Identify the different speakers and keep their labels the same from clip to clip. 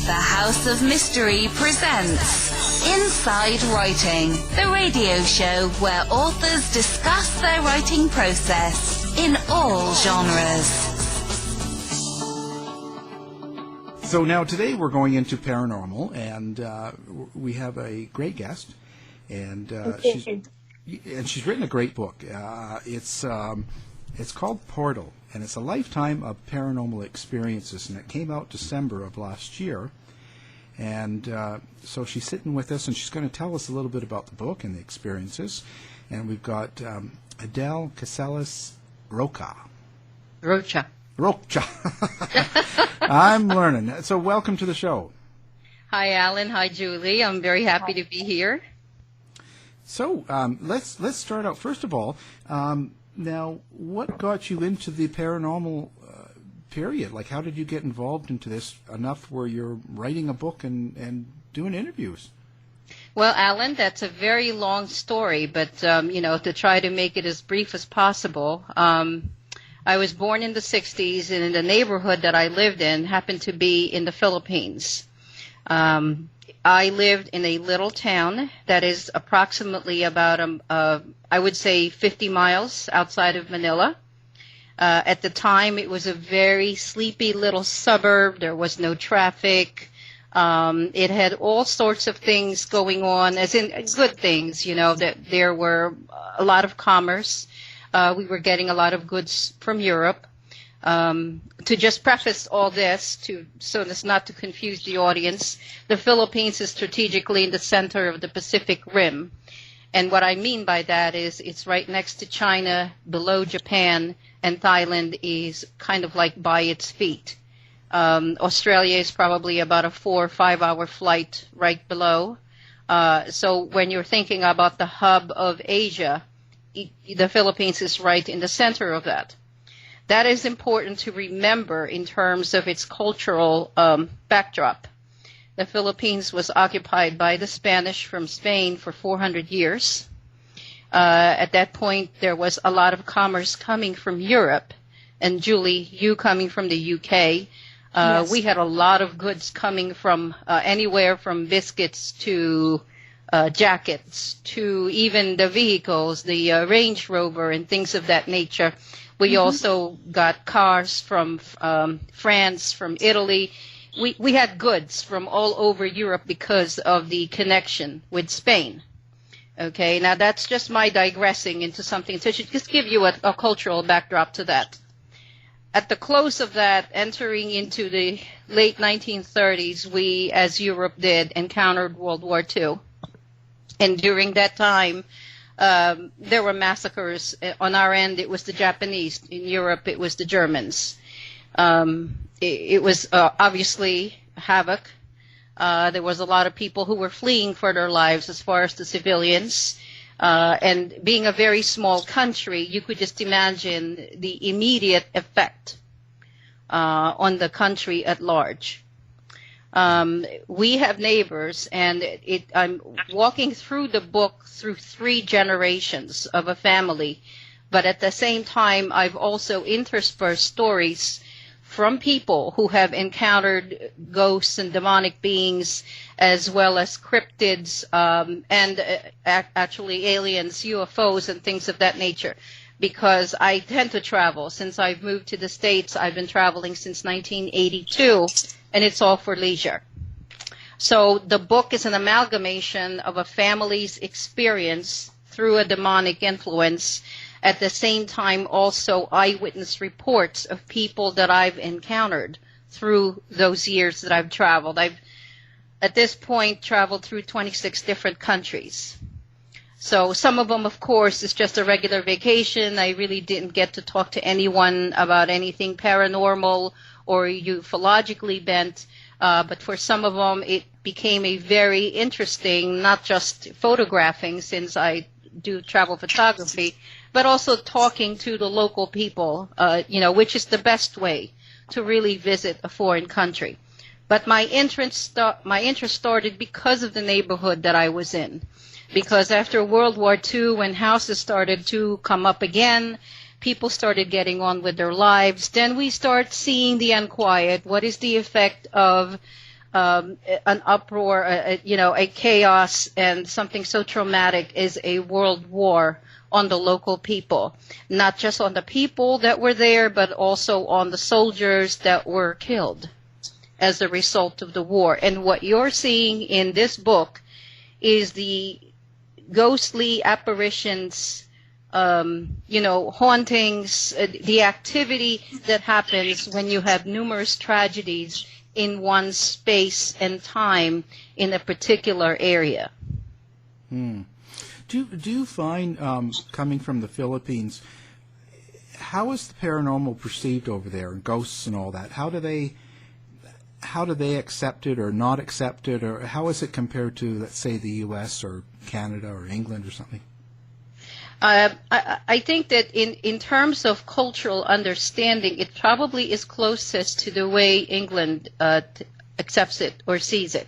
Speaker 1: The House of Mystery presents Inside Writing, the radio show where authors discuss their writing process in all genres.
Speaker 2: So now today we're going into paranormal, and we have a great guest, and she's written a great book. It's called Portal, and it's a lifetime of paranormal experiences, and it came out December of last year. And so she's sitting with us, and she's going to tell us a little bit about the book and the experiences. And we've got Adele, Casales, Rocha.
Speaker 3: Rocha.
Speaker 2: I'm learning. So welcome to the show.
Speaker 3: Hi, Alan. Hi, Julie. I'm very happy to be here.
Speaker 2: So let's start out. First of all, now, what got you into the paranormal period? Like, how did you get involved into this enough where you're writing a book and doing interviews?
Speaker 3: Well, Alan, that's a very long story, but, to try to make it as brief as possible, I was born in the 60s, and in the neighborhood that I lived in happened to be in the Philippines. I lived in a little town that is approximately about, I would say, 50 miles outside of Manila. At the time, it was a very sleepy little suburb. There was no traffic. It had all sorts of things going on, as in good things, that there were a lot of commerce. We were getting a lot of goods from Europe. To just preface all this, so as not to confuse the audience, the Philippines is strategically in the center of the Pacific Rim. And what I mean by that is it's right next to China, below Japan, and Thailand is kind of like by its feet. Australia is probably about a 4 or 5 hour flight right below. So when you're thinking about the hub of Asia, the Philippines is right in the center of that. That is important to remember in terms of its cultural backdrop. The Philippines was occupied by the Spanish from Spain for 400 years. At that point, there was a lot of commerce coming from Europe. And Julie, you coming from the UK,
Speaker 4: Yes.
Speaker 3: We had a lot of goods coming from anywhere from biscuits to jackets to even the vehicles, the Range Rover and things of that nature. We also got cars from France, from Italy. We had goods from all over Europe because of the connection with Spain. Okay, now that's just my digressing into something to just give you a cultural backdrop to that. At the close of that, entering into the late 1930s, we, as Europe did, encountered World War II. And during that time, there were massacres. On our end, it was the Japanese. In Europe, it was the Germans. It was obviously havoc. There was a lot of people who were fleeing for their lives as far as the civilians. And being a very small country, you could just imagine the immediate effect on the country at large. We have neighbors, and I'm walking through the book through 3 generations of a family, but at the same time, I've also interspersed stories from people who have encountered ghosts and demonic beings, as well as cryptids and actually aliens, UFOs, and things of that nature. Because I tend to travel. Since I've moved to the States, I've been traveling since 1982, and it's all for leisure. So the book is an amalgamation of a family's experience through a demonic influence. At the same time, also eyewitness reports of people that I've encountered through those years that I've traveled. I've, at this point, traveled through 26 different countries. So some of them, of course, is just a regular vacation. I really didn't get to talk to anyone about anything paranormal or ufologically bent. But for some of them, it became a very interesting, not just photographing, since I do travel photography, but also talking to the local people, which is the best way to really visit a foreign country. But my interest started because of the neighborhood that I was in. Because after World War II, when houses started to come up again, people started getting on with their lives. Then we start seeing the unquiet. What is the effect of an uproar, a chaos, and something so traumatic as a world war on the local people, not just on the people that were there, but also on the soldiers that were killed as a result of the war. And what you're seeing in this book is the ghostly apparitions, hauntings, the activity that happens when you have numerous tragedies in one space and time in a particular area.
Speaker 2: Do you find, coming from the Philippines, how is the paranormal perceived over there, and ghosts and all that? How do they accept it or not accept it, or how is it compared to, let's say, the U.S. or Canada or England or something?
Speaker 3: I think that in terms of cultural understanding, it probably is closest to the way England accepts it or sees it.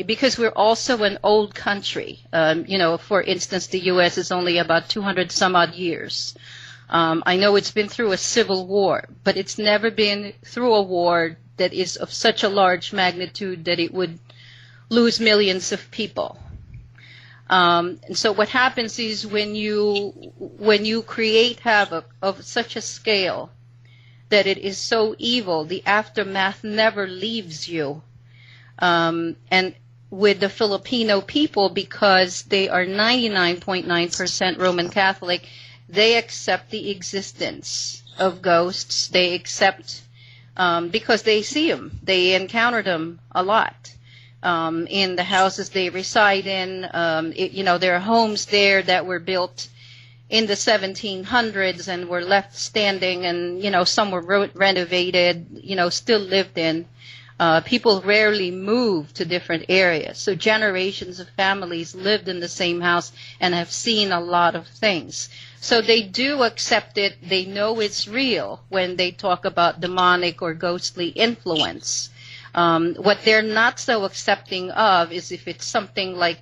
Speaker 3: Because we're also an old country. For instance, the U.S. is only about 200 some odd years. I know it's been through a civil war, but it's never been through a war that is of such a large magnitude that it would lose millions of people. And so what happens is when you create havoc of such a scale that it is so evil, the aftermath never leaves you. And with the Filipino people, because they are 99.9% Roman Catholic, they accept the existence of ghosts. They accept, because they see them, they encounter them a lot. In the houses they reside in, there are homes there that were built in the 1700s and were left standing, and, some were renovated, still lived in. People rarely move to different areas. So generations of families lived in the same house and have seen a lot of things. So they do accept it. They know it's real when they talk about demonic or ghostly influence. What they're not so accepting of is if it's something like,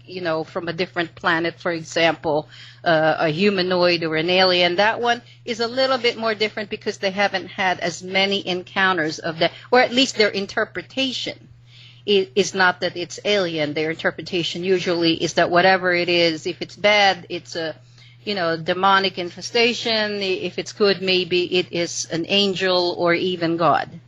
Speaker 3: from a different planet, for example, a humanoid or an alien. That one is a little bit more different because they haven't had as many encounters of that, or at least their interpretation is not that it's alien. Their interpretation usually is that whatever it is, if it's bad, it's a demonic infestation. If it's good, maybe it is an angel or even God.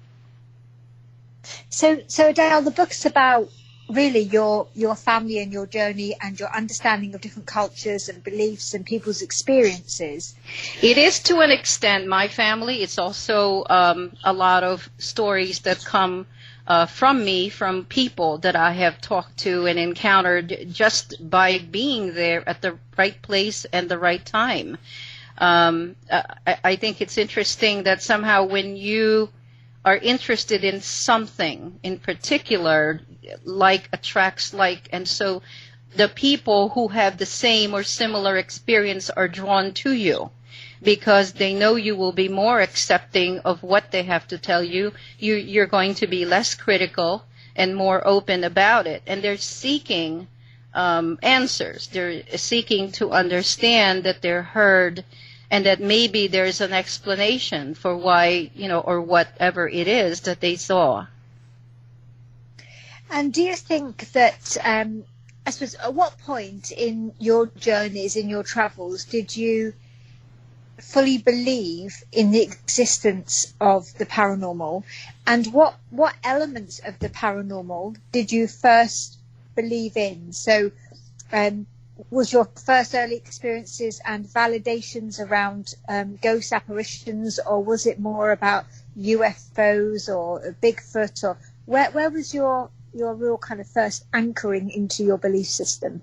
Speaker 4: So Adele, the book's about really your family and your journey and your understanding of different cultures and beliefs and people's experiences.
Speaker 3: It is to an extent my family. It's also a lot of stories that come from me, from people that I have talked to and encountered just by being there at the right place and the right time. I think it's interesting that somehow when you are interested in something in particular, like attracts like, and so the people who have the same or similar experience are drawn to you because they know you will be more accepting of what they have to tell you. You're going to be less critical and more open about it. And they're seeking answers. They're seeking to understand that they're heard and that maybe there's an explanation for why, or whatever it is that they saw.
Speaker 4: And do you think that, I suppose, at what point in your journeys, in your travels, did you fully believe in the existence of the paranormal? And what elements of the paranormal did you first believe in? So, was your first early experiences and validations around ghost apparitions, or was it more about UFOs or Bigfoot, or where was your real kind of first anchoring into your belief system?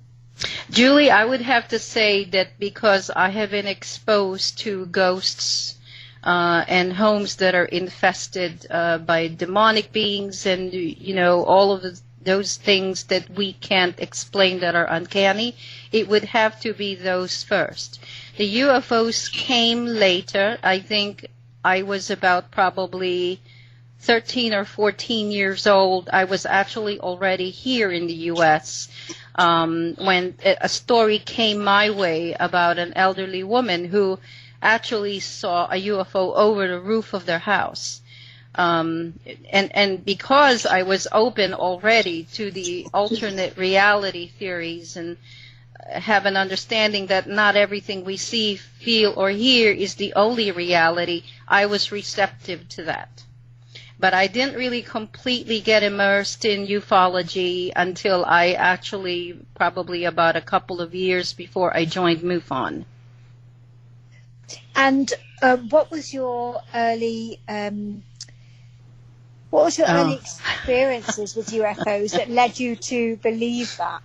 Speaker 3: Julie, I would have to say that because I have been exposed to ghosts and homes that are infested by demonic beings and, all of those things that we can't explain that are uncanny, it would have to be those first. The UFOs came later. I think I was about probably 13 or 14 years old. I was actually already here in the U.S. When a story came my way about an elderly woman who actually saw a UFO over the roof of their house. And because I was open already to the alternate reality theories and have an understanding that not everything we see, feel, or hear is the only reality, I was receptive to that. But I didn't really completely get immersed in ufology until I actually, probably about a couple of years before I joined MUFON.
Speaker 4: And what was your early experiences with UFOs that led you to believe that?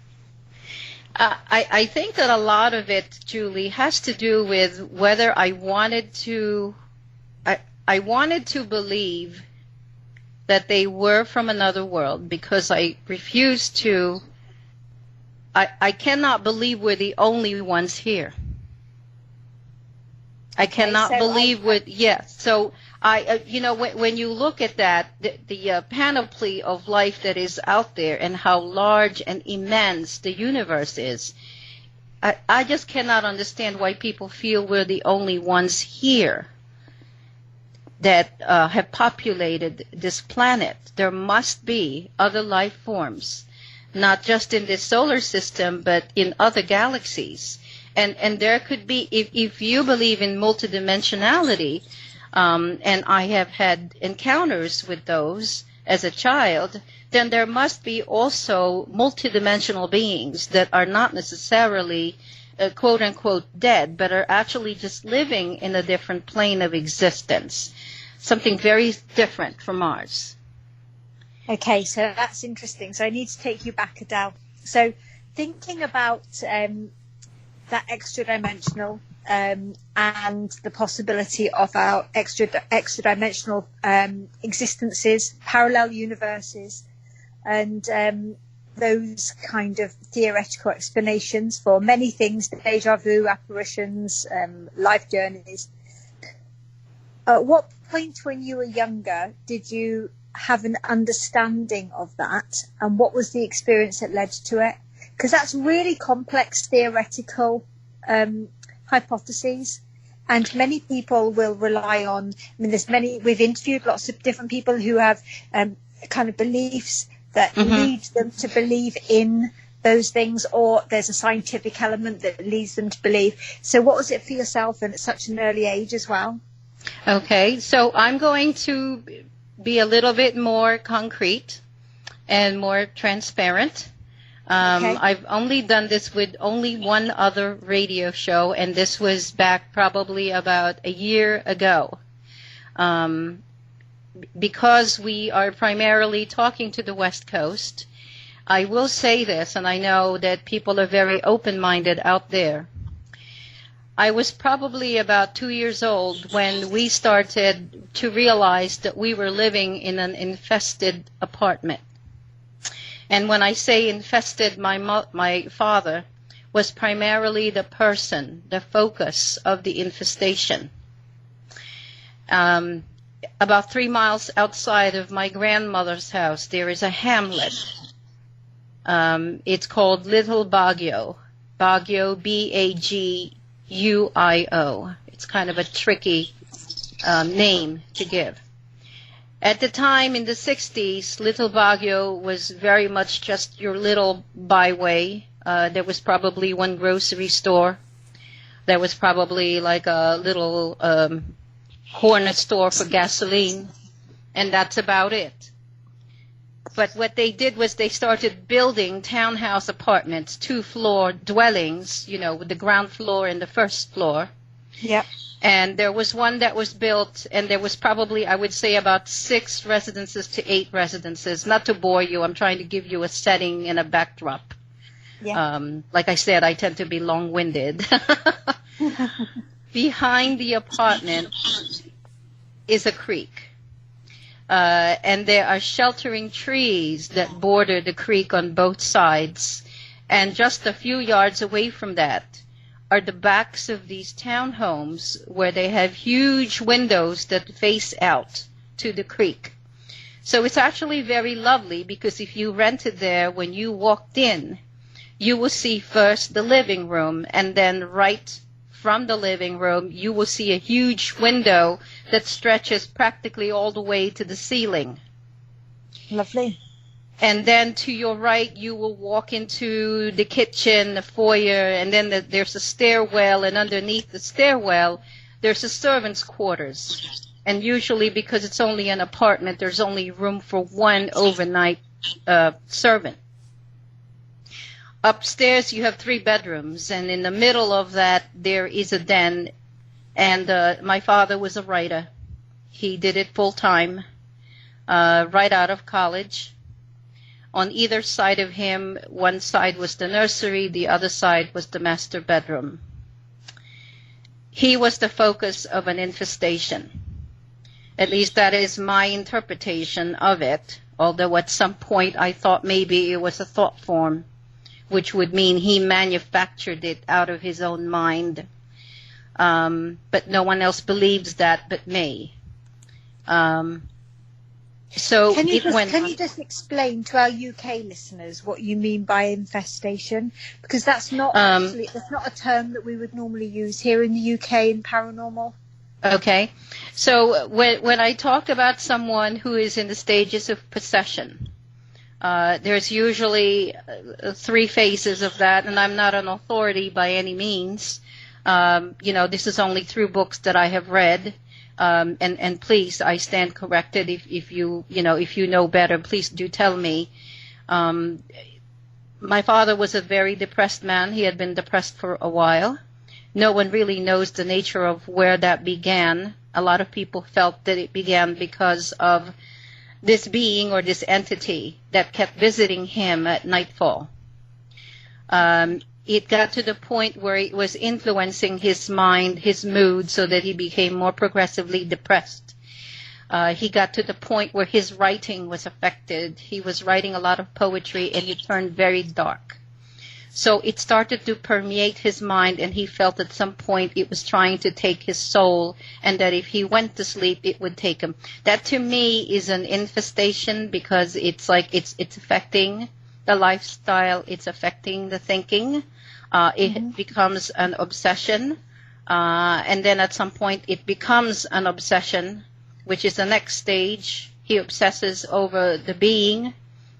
Speaker 3: I think that a lot of it, Julie, has to do with whether I wanted to believe that they were from another world, because I refused to. I cannot believe we're the only ones here. I cannot believe yes. So when you look at that, the panoply of life that is out there and how large and immense the universe is, I just cannot understand why people feel we're the only ones here that have populated this planet. There must be other life forms, not just in this solar system, but in other galaxies. And there could be, if you believe in multidimensionality, and I have had encounters with those as a child, then there must be also multidimensional beings that are not necessarily quote unquote dead, but are actually just living in a different plane of existence, something very different from ours.
Speaker 4: Okay, so that's interesting. So I need to take you back, Adele. So thinking about that extra-dimensional and the possibility of our extra-dimensional existences, parallel universes, and those kind of theoretical explanations for many things, deja vu, apparitions, life journeys. At what point when you were younger did you have an understanding of that, and what was the experience that led to it? Because that's really complex theoretical hypotheses, and many people will rely on, we've interviewed lots of different people who have kind of beliefs that lead them to believe in those things, or there's a scientific element that leads them to believe. So what was it for yourself, and at such an early age as well?
Speaker 3: Okay, so I'm going to be a little bit more concrete and more transparent. Okay. I've only done this with only one other radio show, and this was back probably about a year ago. Because we are primarily talking to the West Coast, I will say this, and I know that people are very open-minded out there. I was probably about 2 years old when we started to realize that we were living in an infested apartment. And when I say infested, my father was primarily the person, the focus of the infestation. About 3 miles outside of my grandmother's house, there is a hamlet. It's called Little Baguio. Baguio, Baguio. It's kind of a tricky name to give. At the time in the 60s, Little Baguio was very much just your little byway. There was probably one grocery store. There was probably like a little corner store for gasoline, and that's about it. But what they did was they started building townhouse apartments, 2-floor dwellings, with the ground floor and the first floor.
Speaker 4: Yep.
Speaker 3: And there was one that was built, and there was probably, I would say, about 6 residences to 8 residences. Not to bore you, I'm trying to give you a setting and a backdrop. Yeah. Like I said, I tend to be long-winded. Behind the apartment is a creek. And there are sheltering trees that border the creek on both sides. And just a few yards away from that are the backs of these townhomes where they have huge windows that face out to the creek. So it's actually very lovely, because if you rented there, when you walked in, you will see first the living room, and then right from the living room, you will see a huge window that stretches practically all the way to the ceiling.
Speaker 4: Lovely.
Speaker 3: And then to your right, you will walk into the kitchen, the foyer, and then there's a stairwell, and underneath the stairwell, there's a servant's quarters. And usually, because it's only an apartment, there's only room for one overnight servant. Upstairs, you have 3 bedrooms, and in the middle of that, there is a den. And my father was a writer. He did it full time, right out of college. On either side of him, one side was the nursery, the other side was the master bedroom. He was the focus of an infestation. At least that is my interpretation of it, although at some point I thought maybe it was a thought form, which would mean he manufactured it out of his own mind. But no one else believes that but me. So
Speaker 4: can you just explain to our UK listeners what you mean by infestation? Because that's not that's not a term that we would normally use here in the UK in paranormal.
Speaker 3: Okay. So when I talk about someone who is in the stages of possession, there's usually 3 phases of that, and I'm not an authority by any means. This is only through books that I have read. And please, I stand corrected. If you know better, please do tell me. My father was a very depressed man. He had been depressed for a while. No one really knows the nature of where that began. A lot of people felt that it began because of this being or this entity that kept visiting him at nightfall. It got to the point where it was influencing his mind, his mood, so that he became more progressively depressed. He got to the point where his writing was affected. He was writing a lot of poetry, and it turned very dark. So it started to permeate his mind, and he felt at some point it was trying to take his soul, and that if he went to sleep, it would take him. That to me is an infestation, because it's like it's affecting the lifestyle, it's affecting the thinking. It becomes an obsession, and then at some point it becomes an obsession, which is the next stage. He obsesses over the being.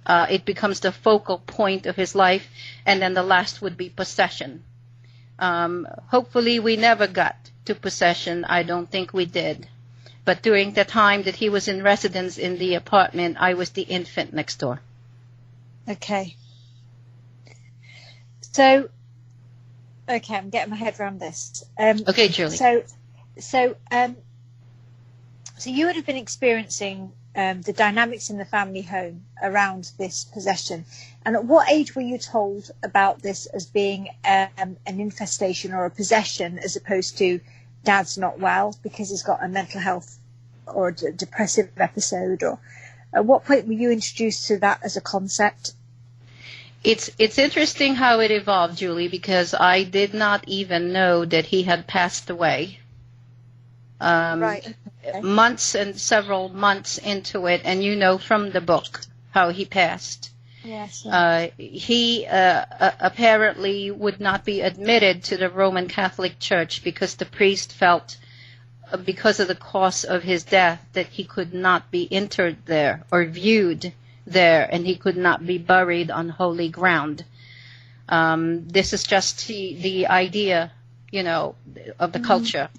Speaker 3: It becomes the focal point of his life, and then the last would be possession. Hopefully we never got to possession. I don't think we did. But during the time that he was in residence in the apartment, I was the infant next door.
Speaker 4: Okay. So, okay, I'm getting my head around this.
Speaker 3: Okay, Julie.
Speaker 4: So you would have been experiencing the dynamics in the family home around this possession. And at what age were you told about this as being an infestation or a possession, as opposed to Dad's not well because he's got a mental health or a depressive episode? Or at what point were you introduced to that as a concept?
Speaker 3: It's interesting how it evolved, Julie, because I did not even know that he had passed away.
Speaker 4: Right. Okay.
Speaker 3: Months and several months into it, and you know from the book how he passed.
Speaker 4: Yes.
Speaker 3: He apparently would not be admitted to the Roman Catholic Church because the priest felt, because of the cause of his death, that he could not be interred there or viewed there, and he could not be buried on holy ground. This is just the idea, of the culture,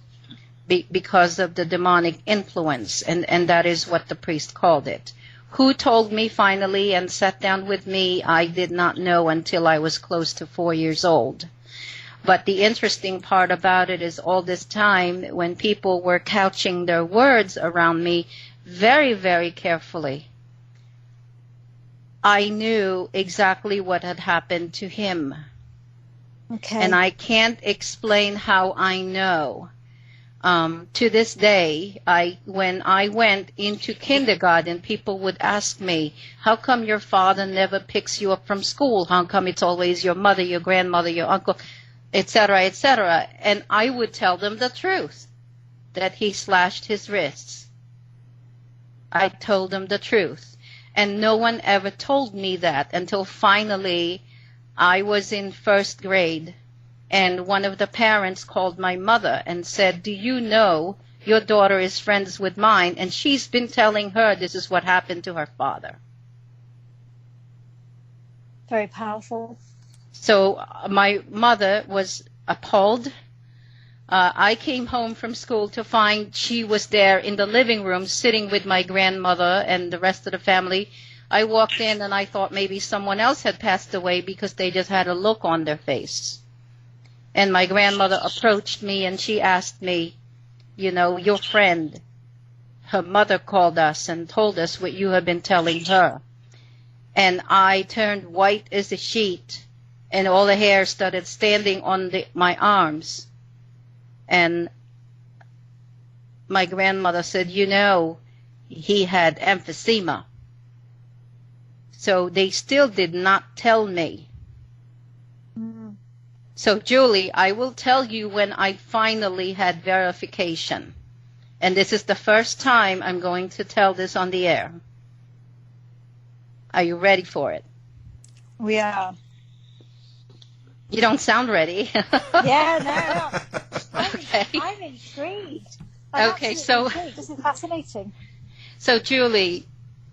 Speaker 3: because of the demonic influence, and that is what the priest called it. Who told me finally and sat down with me, I did not know until I was close to 4 years old. But the interesting part about it is all this time, when people were couching their words around me very, very carefully, I knew exactly what had happened to him.
Speaker 4: Okay.
Speaker 3: And I can't explain how I know. To this day, when I went into kindergarten, people would ask me, how come your father never picks you up from school? How come it's always your mother, your grandmother, your uncle, etc., etc.? And I would tell them the truth, that he slashed his wrists. I told them the truth. And no one ever told me that until finally I was in first grade. And one of the parents called my mother and said, do you know your daughter is friends with mine, and she's been telling her this is what happened to her father.
Speaker 4: Very powerful.
Speaker 3: So my mother was appalled. I came home from school to find she was there in the living room sitting with my grandmother and the rest of the family. I walked in and I thought maybe someone else had passed away because they just had a look on their face. And my grandmother approached me and she asked me, you know, your friend, her mother called us and told us what you have been telling her. And I turned white as a sheet and all the hair started standing on my arms. And my grandmother said, you know, he had emphysema. So they still did not tell me.
Speaker 4: Mm.
Speaker 3: So, Julie, I will tell you when I finally had verification. And this is the first time I'm going to tell this on the air. Are you ready for it?
Speaker 4: We are.
Speaker 3: You don't sound ready.
Speaker 4: Yeah, no.
Speaker 3: Okay.
Speaker 4: I'm intrigued.
Speaker 3: Okay, so
Speaker 4: intrigued. This is fascinating.
Speaker 3: So, Julie,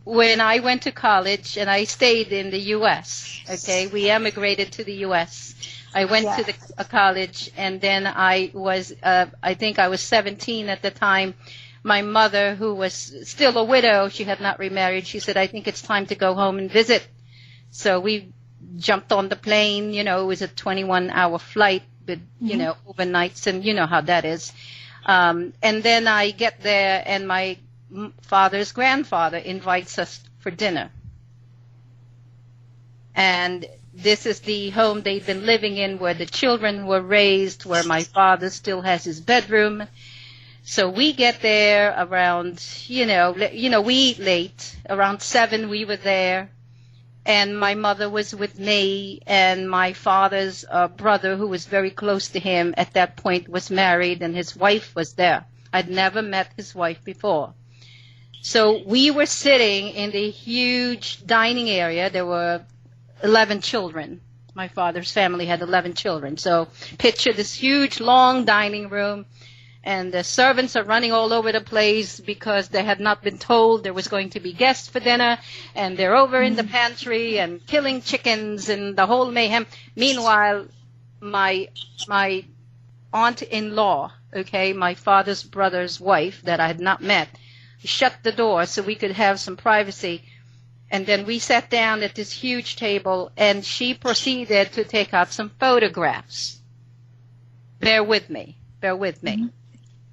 Speaker 3: when I went to college and I stayed in the U.S., okay, we emigrated to the U.S. I went to a college, and then I think I was 17 at the time. My mother, who was still a widow, she had not remarried, she said, I think it's time to go home and visit. So we jumped on the plane, you know, it was a 21-hour flight with, you know, overnights, and you know how that is. And then I get there, and my father's grandfather invites us for dinner. And this is the home they've been living in where the children were raised, where my father still has his bedroom. So we get there around, we eat late. Around 7 we were there. And my mother was with me, and my father's brother, who was very close to him at that point, was married, and his wife was there. I'd never met his wife before. So we were sitting in the huge dining area. There were 11 children. My father's family had 11 children. So picture this huge, long dining room, and the servants are running all over the place because they had not been told there was going to be guests for dinner, and they're over in the pantry and killing chickens and the whole mayhem. Meanwhile, my aunt-in-law, okay, my father's brother's wife that I had not met, shut the door so we could have some privacy. And then we sat down at this huge table, and she proceeded to take out some photographs. Bear with me. Mm-hmm.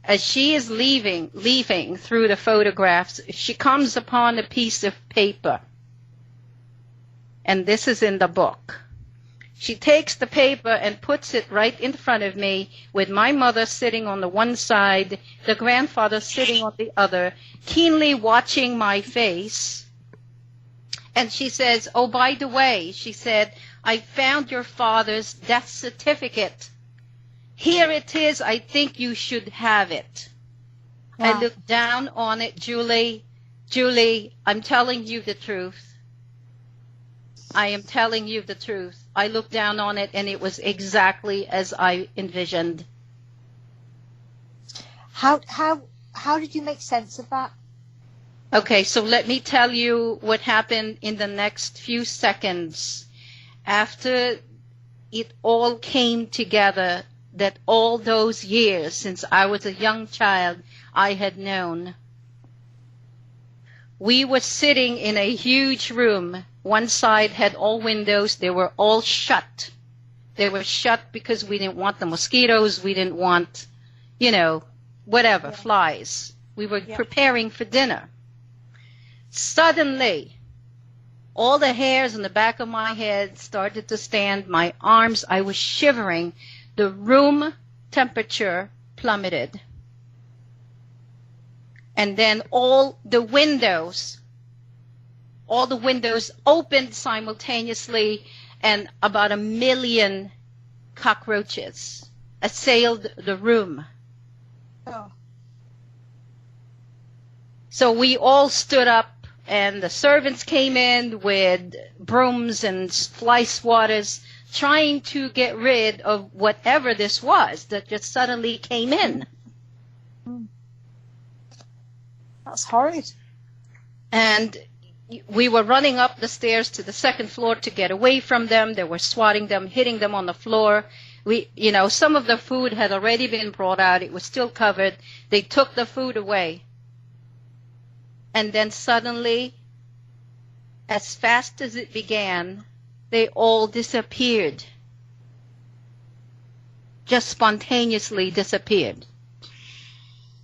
Speaker 3: As she is leaving through the photographs, she comes upon a piece of paper. And this is in the book. She takes the paper and puts it right in front of me, with my mother sitting on the one side, the grandfather sitting on the other, keenly watching my face. And she says, oh, by the way, she said, I found your father's death certificate. Here it is. I think you should have it. Wow. I looked down on it, Julie, I'm telling you the truth. I am telling you the truth. I looked down on it, and it was exactly as I envisioned.
Speaker 4: How did you make sense of that?
Speaker 3: Okay, so let me tell you what happened in the next few seconds. After it all came together, that all those years since I was a young child, I had known. We were sitting in a huge room. One side had all windows. They were all shut. They were shut because we didn't want the mosquitoes. We didn't want, flies. We were preparing for dinner. Suddenly, all the hairs on the back of my head started to stand. My arms, I was shivering. The room temperature plummeted. And then all the windows opened simultaneously, and about 1 million cockroaches assailed the room.
Speaker 4: Oh.
Speaker 3: So we all stood up, and the servants came in with brooms and fly swatters, trying to get rid of whatever this was that just suddenly came in.
Speaker 4: That's horrid. And
Speaker 3: we were running up the stairs to the second floor to get away from them. They were swatting them, hitting them on the floor. Some of the food had already been brought out. It was still covered. They took the food away. And then suddenly, as fast as it began, they all disappeared. Just spontaneously disappeared.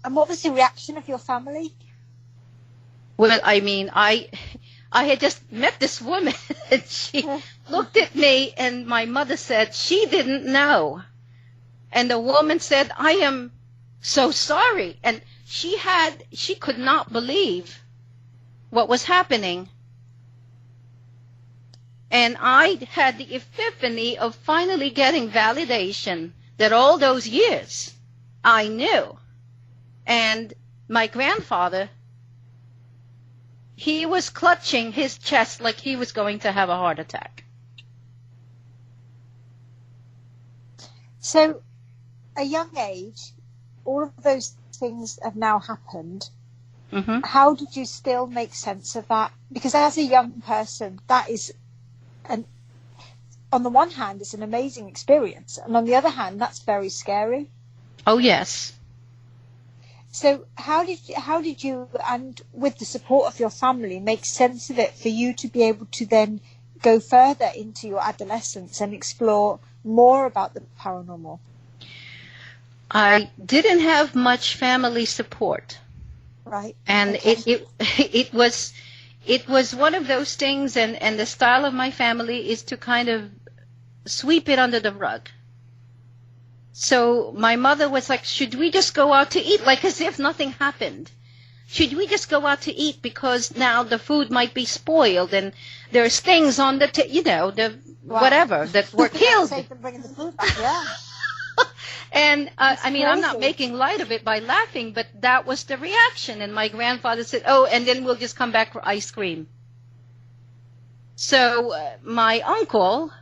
Speaker 4: And what was the reaction of your family?
Speaker 3: Well, I mean, I had just met this woman, and she looked at me, and my mother said she didn't know. And the woman said, I am so sorry. And she could not believe what was happening. And I had the epiphany of finally getting validation that all those years I knew. And my grandfather, he was clutching his chest like he was going to have a heart attack.
Speaker 4: So, a young age, all of those things have now happened.
Speaker 3: Mm-hmm.
Speaker 4: How did you still make sense of that? Because as a young person, that is, on the one hand, it's an amazing experience, and on the other hand, that's very scary.
Speaker 3: Oh, yes.
Speaker 4: So how did you, and with the support of your family, make sense of it for you to be able to then go further into your adolescence and explore more about the paranormal?
Speaker 3: I didn't have much family support.
Speaker 4: Right.
Speaker 3: And
Speaker 4: okay.
Speaker 3: it was one of those things, and the style of my family is to kind of sweep it under the rug. So my mother was like, should we just go out to eat? Like as if nothing happened. Should we just go out to eat because now the food might be spoiled and there's things on the, whatever, that were killed.
Speaker 4: Save them bringing the food back, yeah.
Speaker 3: And, I mean,
Speaker 4: crazy.
Speaker 3: I'm not making light of it by laughing, but that was the reaction. And my grandfather said, oh, and then we'll just come back for ice cream. So my uncle,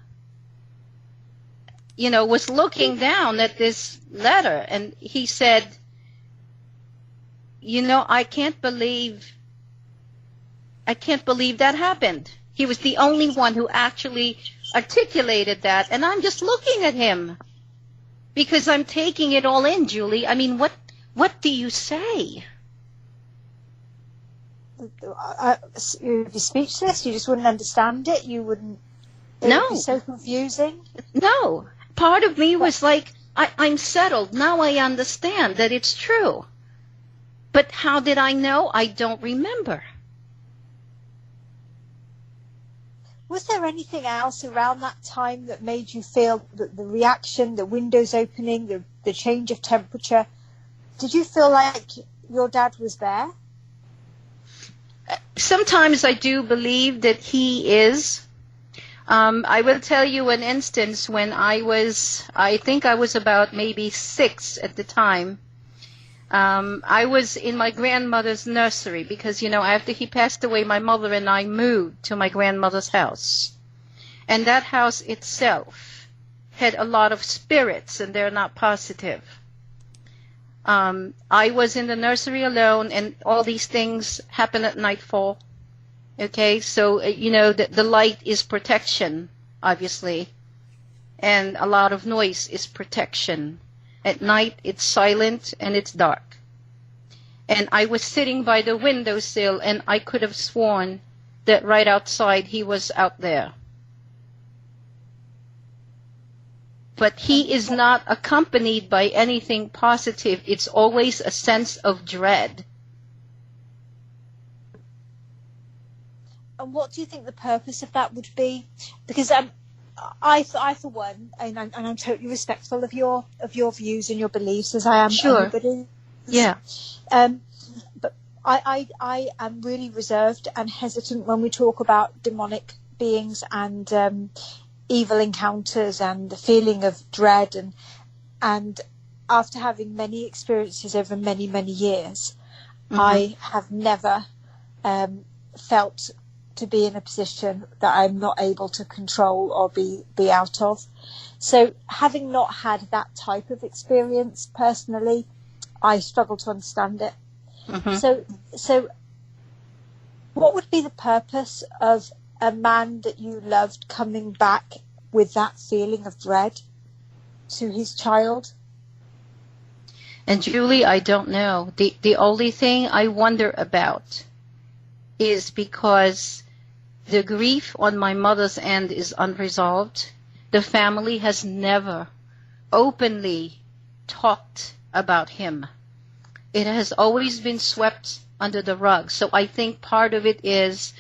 Speaker 3: was looking down at this letter, and he said, I can't believe that happened. He was the only one who actually articulated that, and I'm just looking at him because I'm taking it all in, Julie. I mean, what do you say?
Speaker 4: You'd be speechless. You just wouldn't understand it. You wouldn't. It would be so confusing.
Speaker 3: No. Part of me was like, I'm settled. Now I understand that it's true. But how did I know? I don't remember.
Speaker 4: Was there anything else around that time that made you feel that the reaction, the windows opening, the change of temperature, did you feel like your dad was there?
Speaker 3: Sometimes I do believe that he is. I will tell you an instance when I think I was about maybe 6 at the time. I was in my grandmother's nursery because, after he passed away, my mother and I moved to my grandmother's house. And that house itself had a lot of spirits, and they're not positive. I was in the nursery alone, and all these things happen at nightfall. Okay, so, the light is protection, obviously, and a lot of noise is protection. At night, it's silent and it's dark. And I was sitting by the windowsill, and I could have sworn that right outside he was out there. But he is not accompanied by anything positive. It's always a sense of dread.
Speaker 4: And what do you think the purpose of that would be? Because I for one, and I'm totally respectful of your views and your beliefs, as I am anybody.
Speaker 3: Yeah.
Speaker 4: But I am really reserved and hesitant when we talk about demonic beings and evil encounters and the feeling of dread, and after having many experiences over many years, I have never felt to be in a position that I'm not able to control or be out of. So having not had that type of experience personally, I struggle to understand it. So what would be the purpose of a man that you loved coming back with that feeling of dread to his child?
Speaker 3: And Julie, I don't know. The only thing I wonder about is because the grief on my mother's end is unresolved. The family has never openly talked about him. It has always been swept under the rug. So I think part of it is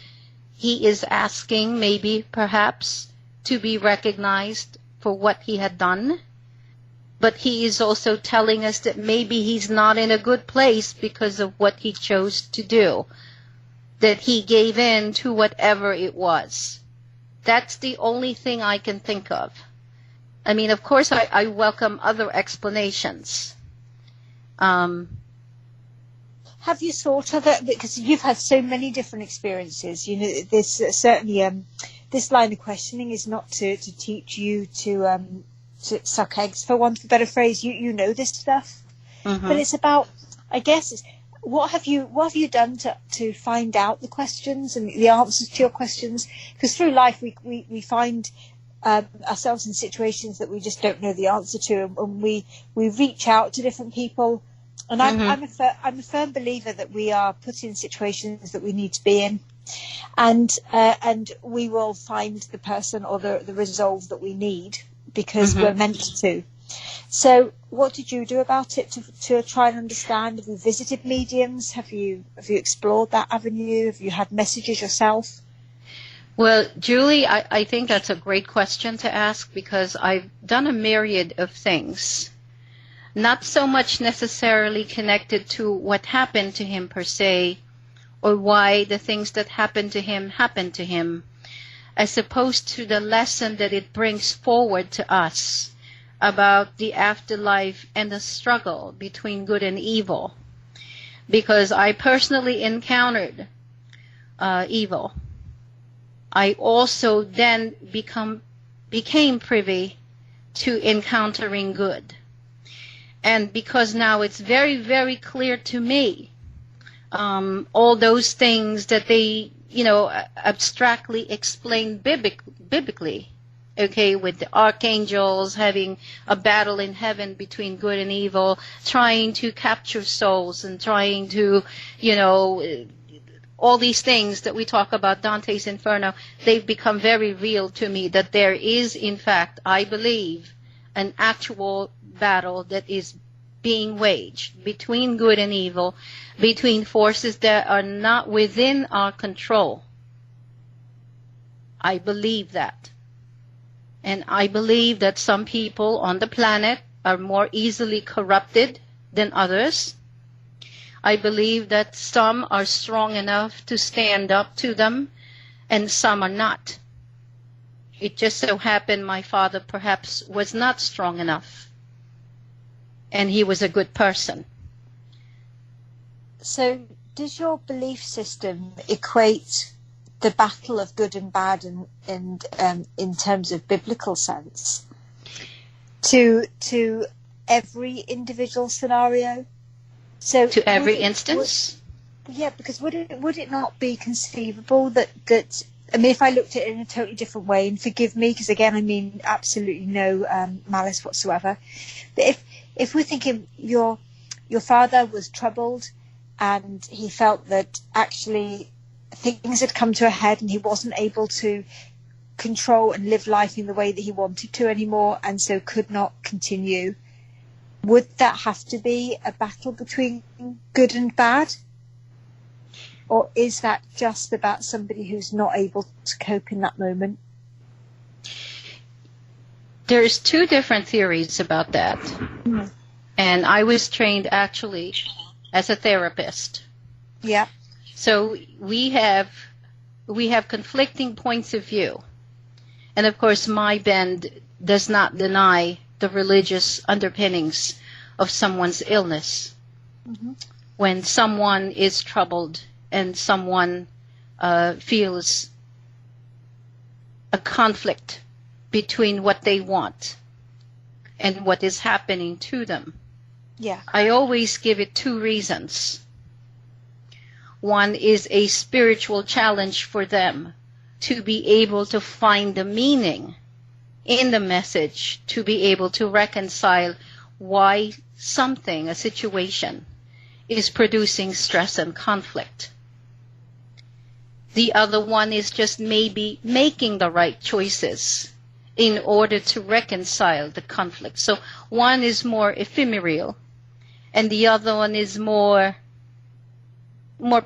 Speaker 3: he is asking, maybe, perhaps, to be recognized for what he had done. But he is also telling us that maybe he's not in a good place because of what he chose to do, that he gave in to whatever it was. That's the only thing I can think of. I mean, of course, I welcome other explanations.
Speaker 4: Have you thought of it? Because you've had so many different experiences. You know, this certainly this line of questioning is not to teach you to suck eggs, for want of a better phrase. You know this stuff, but it's about, I guess, what have you done to find out the questions and the answers to your questions? Because through life we find ourselves in situations that we just don't know the answer to, and we reach out to different people. And I'm a firm believer that we are put in situations that we need to be in, and we will find the person or the resolve that we need because we're meant to. So what did you do about it to try and understand? Have you visited mediums? Have you explored that avenue? Have you had messages yourself?
Speaker 3: Well, Julie, I think that's a great question to ask, because I've done a myriad of things. Not so much necessarily connected to what happened to him per se, or why the things that happened to him, as opposed to the lesson that it brings forward to us about the afterlife and the struggle between good and evil. Because I personally encountered evil. I also then became privy to encountering good. And because now it's very, very clear to me, all those things that they, abstractly explain biblically, okay, with the archangels having a battle in heaven between good and evil, trying to capture souls and trying to, all these things that we talk about, Dante's Inferno, they've become very real to me, that there is, in fact, I believe, an actual battle that is being waged between good and evil, between forces that are not within our control. I believe that. And I believe that some people on the planet are more easily corrupted than others. I believe that some are strong enough to stand up to them, and some are not. It just so happened my father perhaps was not strong enough, and he was a good person.
Speaker 4: So does your belief system equate the battle of good and bad in terms of biblical sense to every individual scenario? So
Speaker 3: to every instance?
Speaker 4: Because would it not be conceivable that I mean, if I looked at it in a totally different way, and forgive me, because again, I mean absolutely no malice whatsoever, but if we're thinking your father was troubled and he felt that actually things had come to a head and he wasn't able to control and live life in the way that he wanted to anymore, and so could not continue, would that have to be a battle between good and bad? Or is that just about somebody who's not able to cope in that moment?
Speaker 3: There's two different theories about that. And I was trained actually as a therapist.
Speaker 4: Yeah.
Speaker 3: So we have conflicting points of view. And of course my bend does not deny the religious underpinnings of someone's illness. When someone is troubled and someone feels a conflict between what they want and what is happening to them.
Speaker 4: Yeah.
Speaker 3: I always give it two reasons. One is a spiritual challenge for them to be able to find the meaning in the message, to be able to reconcile why something, a situation, is producing stress and conflict. The other one is just maybe making the right choices in order to reconcile the conflict. So one is more ephemeral, and the other one is more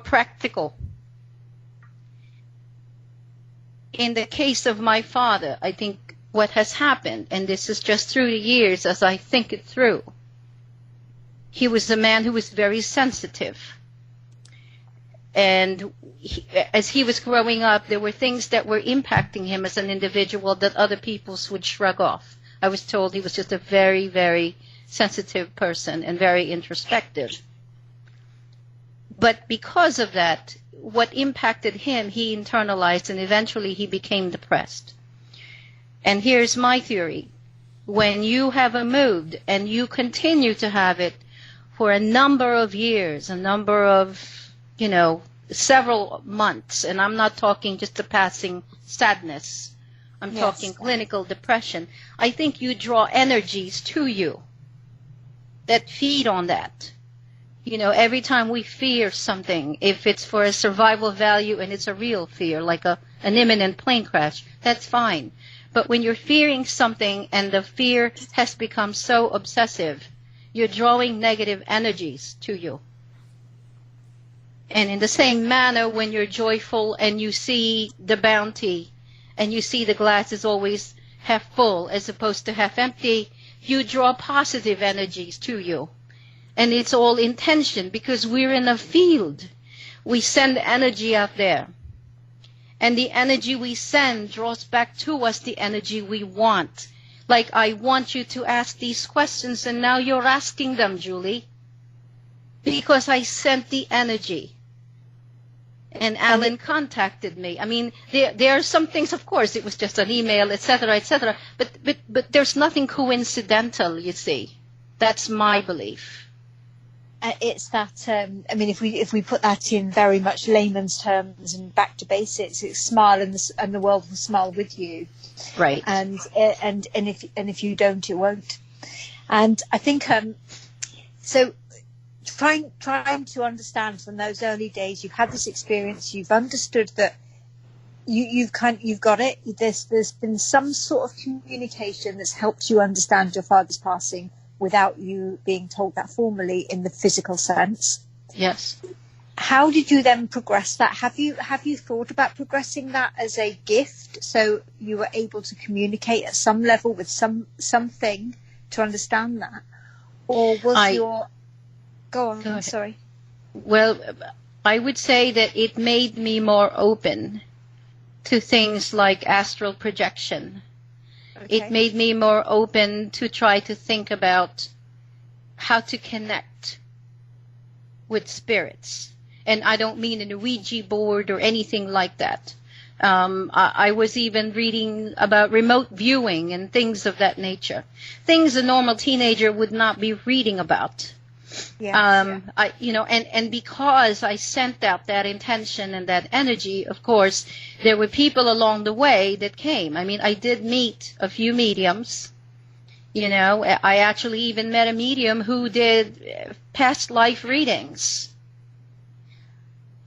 Speaker 3: practical. In the case of my father, I think what has happened, and this is just through the years as I think it through, he was a man who was very sensitive. And as he was growing up, there were things that were impacting him as an individual that other people would shrug off. I was told he was just a very, very sensitive person and very introspective. But because of that, what impacted him, he internalized, and eventually he became depressed. And here's my theory. When you have a mood and you continue to have it for a number of years, a number of, several months, and I'm not talking just a passing sadness, I'm talking clinical depression, I think you draw energies to you that feed on that. Every time we fear something, if it's for a survival value and it's a real fear, like an imminent plane crash, that's fine. But when you're fearing something and the fear has become so obsessive, you're drawing negative energies to you. And in the same manner, when you're joyful and you see the bounty and you see the glass is always half full as opposed to half empty, you draw positive energies to you. And it's all intention because we're in a field. We send energy out there. And the energy we send draws back to us the energy we want. Like, I want you to ask these questions, and now you're asking them, Julie. Because I sent the energy. And Alan contacted me. I mean, there are some things, of course, it was just an email, etc., etc. But there's nothing coincidental, you see. That's my belief.
Speaker 4: It's that, if we put that in very much layman's terms and back to basics, it's smile and the world will smile with you.
Speaker 3: Right.
Speaker 4: And if you don't, it won't. And I think, so trying to understand from those early days, you've had this experience, you've understood that you've got it. There's been some sort of communication that's helped you understand your father's passing without you being told that formally in the physical sense.
Speaker 3: Yes.
Speaker 4: How did you then progress that? Have you thought about progressing that as a gift, so you were able to communicate at some level with something to understand that, or was Go on. Sorry.
Speaker 3: Well, I would say that it made me more open to things like astral projection. Okay. It made me more open to try to think about how to connect with spirits. And I don't mean in a Ouija board or anything like that. I was even reading about remote viewing and things of that nature. Things a normal teenager would not be reading about. Yes, and because I sent out that intention and that energy, of course, there were people along the way that came. I mean, I did meet a few mediums. I actually even met a medium who did past life readings.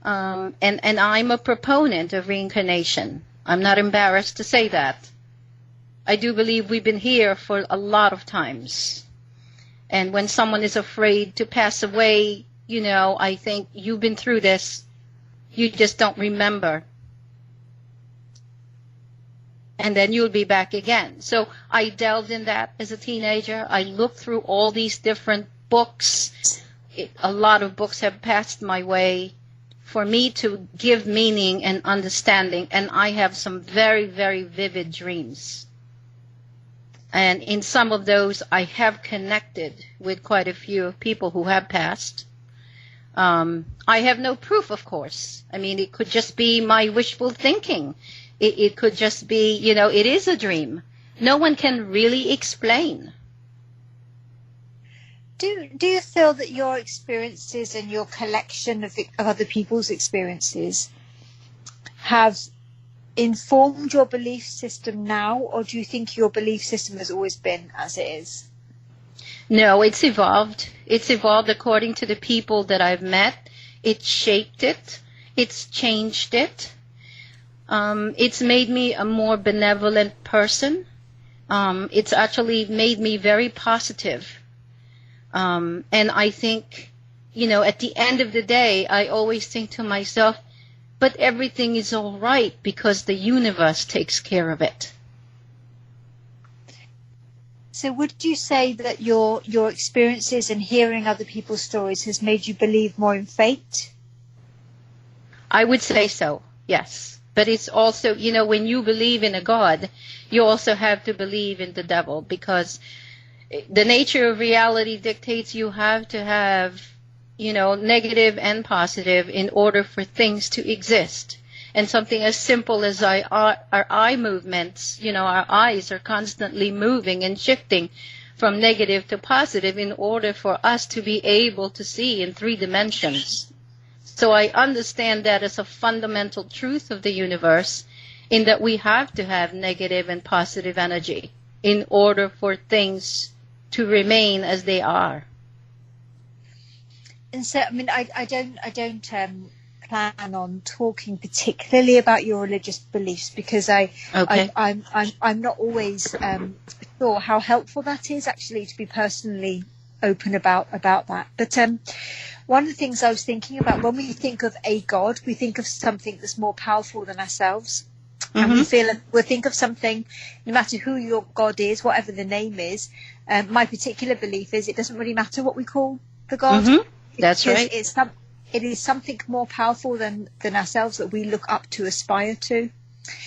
Speaker 3: And I'm a proponent of reincarnation. I'm not embarrassed to say that. I do believe we've been here for a lot of times. And when someone is afraid to pass away, I think you've been through this. You just don't remember. And then you'll be back again. So I delved in that as a teenager. I looked through all these different books. A lot of books have passed my way for me to give meaning and understanding. And I have some very, very vivid dreams. And in some of those, I have connected with quite a few people who have passed. I I have no proof, of course. I mean, it could just be my wishful thinking. It could just be, it is a dream. No one can really explain.
Speaker 4: Do you feel that your experiences and your collection of other people's experiences have informed your belief system now, or do you think your belief system has always been as it is?
Speaker 3: No, it's evolved. It's evolved according to the people that I've met. It's shaped it. It's changed it. It's made me a more benevolent person. It's actually made me very positive. And I think, at the end of the day, I always think to myself, but everything is all right because the universe takes care of it.
Speaker 4: So would you say that your experiences and hearing other people's stories has made you believe more in fate?
Speaker 3: I would say so, yes. But it's also, when you believe in a God, you also have to believe in the devil, because the nature of reality dictates you have to have, negative and positive in order for things to exist. And something as simple as our eye movements, our eyes are constantly moving and shifting from negative to positive in order for us to be able to see in 3 dimensions. So I understand that as a fundamental truth of the universe, in that we have to have negative and positive energy in order for things to remain as they are.
Speaker 4: And so, I mean, I don't plan on talking particularly about your religious beliefs, because I'm not always sure how helpful that is, actually, to be personally open about that. But one of the things I was thinking about, when we think of a God, we think of something that's more powerful than ourselves. And we think of something, no matter who your God is, whatever the name is. My particular belief is it doesn't really matter what we call the God.
Speaker 3: That's right.
Speaker 4: It is something more powerful than ourselves that we look up to, aspire to.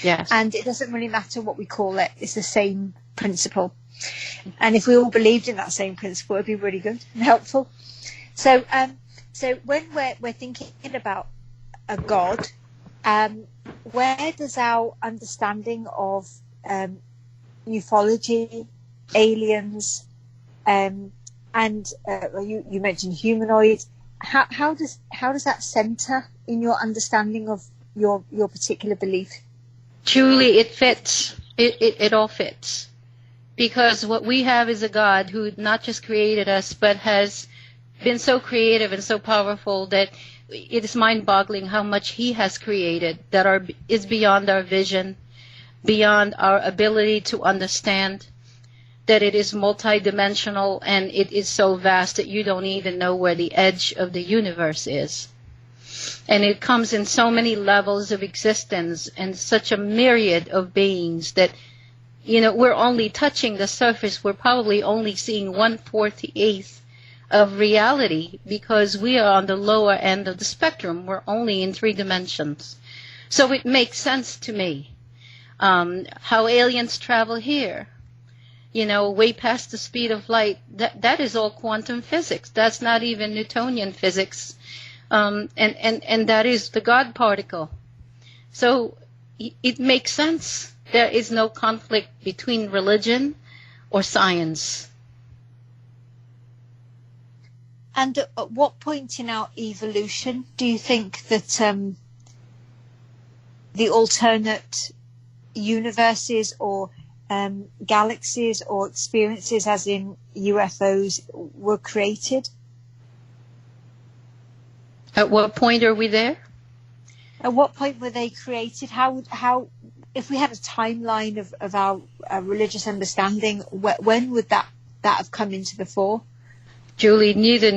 Speaker 3: Yes.
Speaker 4: And it doesn't really matter what we call it. It's the same principle. And if we all believed in that same principle, it'd be really good and helpful. So when we're thinking about a God, where does our understanding of ufology, aliens, and you mentioned humanoids, how does that center in your understanding of your particular belief?
Speaker 3: Truly, it fits. It all fits. Because what we have is a God who not just created us, but has been so creative and so powerful that it is mind-boggling how much he has created that is beyond our vision, beyond our ability to understand, that it is multidimensional, and it is so vast that you don't even know where the edge of the universe is. And it comes in so many levels of existence and such a myriad of beings that, we're only touching the surface. We're probably only seeing 1/48 of reality, because we are on the lower end of the spectrum. We're only in 3 dimensions. So it makes sense to me how aliens travel here, way past the speed of light. That is all quantum physics. That's not even Newtonian physics. And that is the God particle. So it makes sense. There is no conflict between religion or science.
Speaker 4: And at what point in our evolution do you think that the alternate universes or galaxies or experiences, as in UFOs, were created?
Speaker 3: At what point are we there?
Speaker 4: At what point were they created? How if we had a timeline of our religious understanding, when would that have come into the fore?
Speaker 3: Julie, neither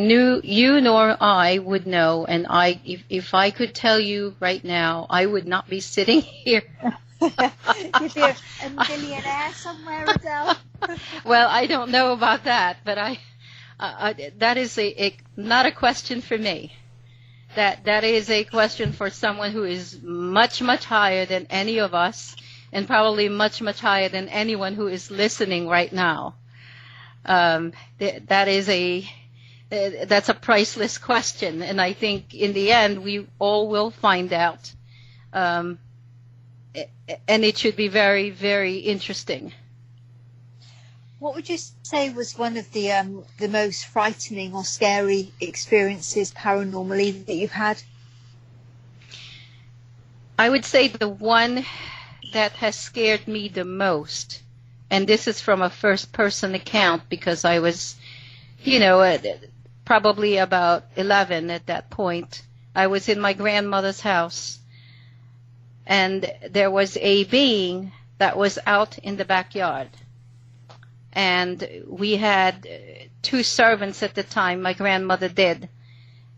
Speaker 3: you nor I would know, and if I could tell you right now, I would not be sitting here.
Speaker 4: You'd be a millionaire somewhere, Adele.
Speaker 3: Well, I don't know about that, but that is not a question for me. That is a question for someone who is much, much higher than any of us, and probably much, much higher than anyone who is listening right now. That is that's a priceless question, and I think in the end we all will find out, and it should be very, very interesting.
Speaker 4: What would you say was one of the most frightening or scary experiences paranormally that you've had?
Speaker 3: I would say the one that has scared me the most, and this is from a first-person account because I was, probably about 11 at that point. I was in my grandmother's house, and there was a being that was out in the backyard. And we had 2 servants at the time, my grandmother did,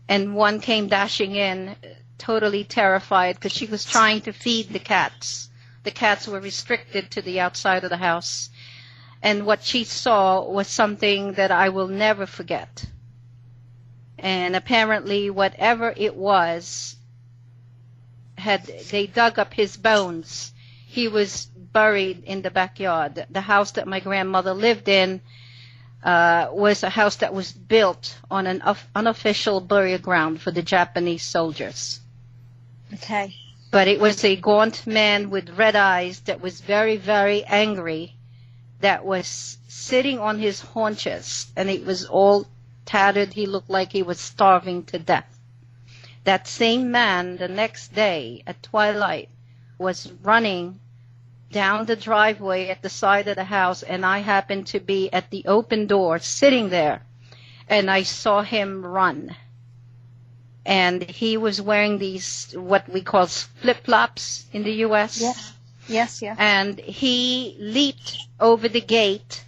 Speaker 3: and one came dashing in, totally terrified because she was trying to feed the cats. The cats were restricted to the outside of the house. And what she saw was something that I will never forget. And apparently whatever it was, they dug up his bones. He was buried in the backyard. The house that my grandmother lived in was a house that was built on an unofficial burial ground for the Japanese soldiers.
Speaker 4: Okay.
Speaker 3: But it was a gaunt man with red eyes that was very, very angry, that was sitting on his haunches, and it was all tattered. He looked like he was starving to death. That same man, the next day at twilight, was running down the driveway at the side of the house, and I happened to be at the open door sitting there, and I saw him run. And he was wearing these, what we call flip-flops in the U.S.
Speaker 4: Yes.
Speaker 3: And he leaped over the gate,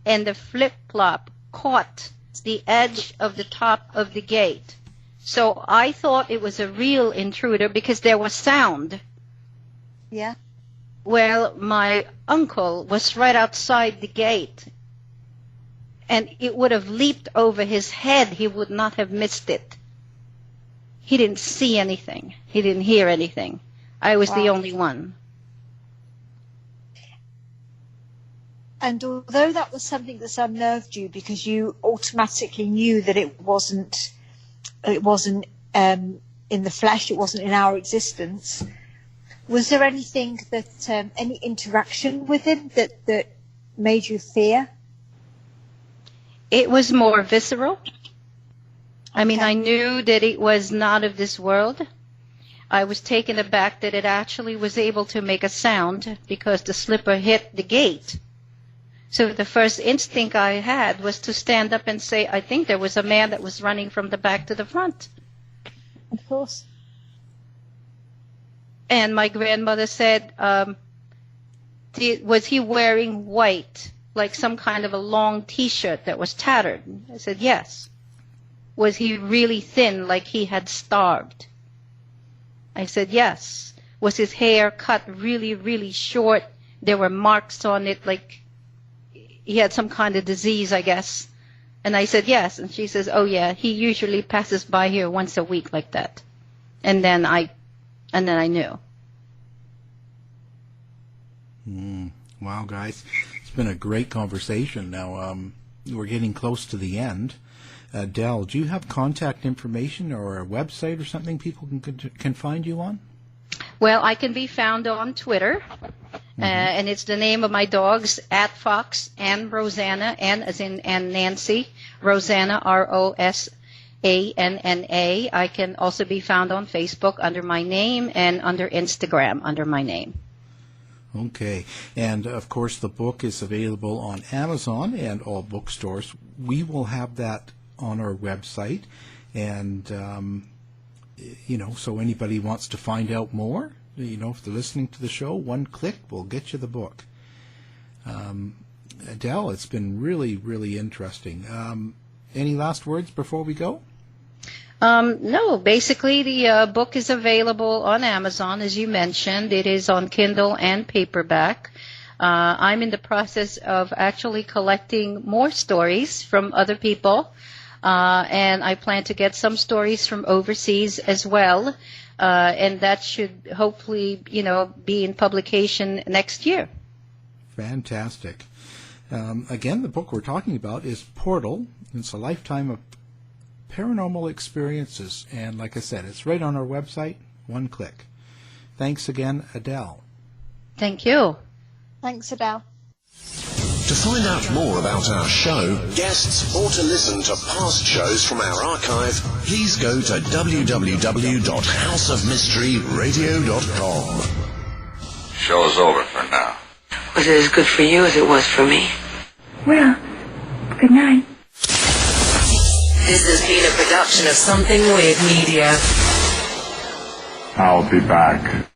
Speaker 3: and the flip-flop caught the edge of the top of the gate. So I thought it was a real intruder because there was sound.
Speaker 4: Yeah.
Speaker 3: Well, my uncle was right outside the gate, and it would have leaped over his head. He would not have missed it. He didn't see anything. He didn't hear anything. I was the only one.
Speaker 4: And although that was something that's unnerved you because you automatically knew that it wasn't in the flesh, it wasn't in our existence, was there anything that, any interaction with him that made you fear?
Speaker 3: It was more visceral. I mean, I knew that it was not of this world. I was taken aback that it actually was able to make a sound because the slipper hit the gate. So the first instinct I had was to stand up and say, I think there was a man that was running from the back to the front.
Speaker 4: Of course.
Speaker 3: And my grandmother said, was he wearing white, like some kind of a long T-shirt that was tattered? I said, yes. Was he really thin, like he had starved? I said, yes. Was his hair cut really, really short? There were marks on it, like he had some kind of disease, I guess. And I said, yes. And she says, oh, yeah, he usually passes by here once a week like that. And then I knew.
Speaker 2: Wow, guys. It's been a great conversation. Now, we're getting close to the end. Adele, do you have contact information or a website or something people can find you on?
Speaker 3: Well, I can be found on Twitter, and it's the name of my dogs, @Fox and Rosanna, N as in Ann Nancy, Rosanna, Rosanna. I can also be found on Facebook under my name and under Instagram under my name.
Speaker 2: Okay. And, of course, the book is available on Amazon and all bookstores. We will have that on our website. And, so anybody wants to find out more, if they're listening to the show, one click will get you the book. Adele, it's been really, really interesting. Any last words before we go?
Speaker 3: No, basically the book is available on Amazon, as you mentioned. It is on Kindle and paperback. I'm in the process of actually collecting more stories from other people, and I plan to get some stories from overseas as well, and that should hopefully, be in publication next year.
Speaker 2: Fantastic. Again, the book we're talking about is Portal. It's a lifetime of paranormal experiences. And like I said, it's right on our website, one click. Thanks again, Adele.
Speaker 3: Thank you.
Speaker 4: Thanks, Adele.
Speaker 5: To find out more about our show, guests, or to listen to past shows from our archive, please go to www.houseofmysteryradio.com.
Speaker 6: Show's over for now.
Speaker 7: Was it as good for you as it was for me?
Speaker 8: Well, good night.
Speaker 7: This has been a production of Something Weird Media.
Speaker 6: I'll be back.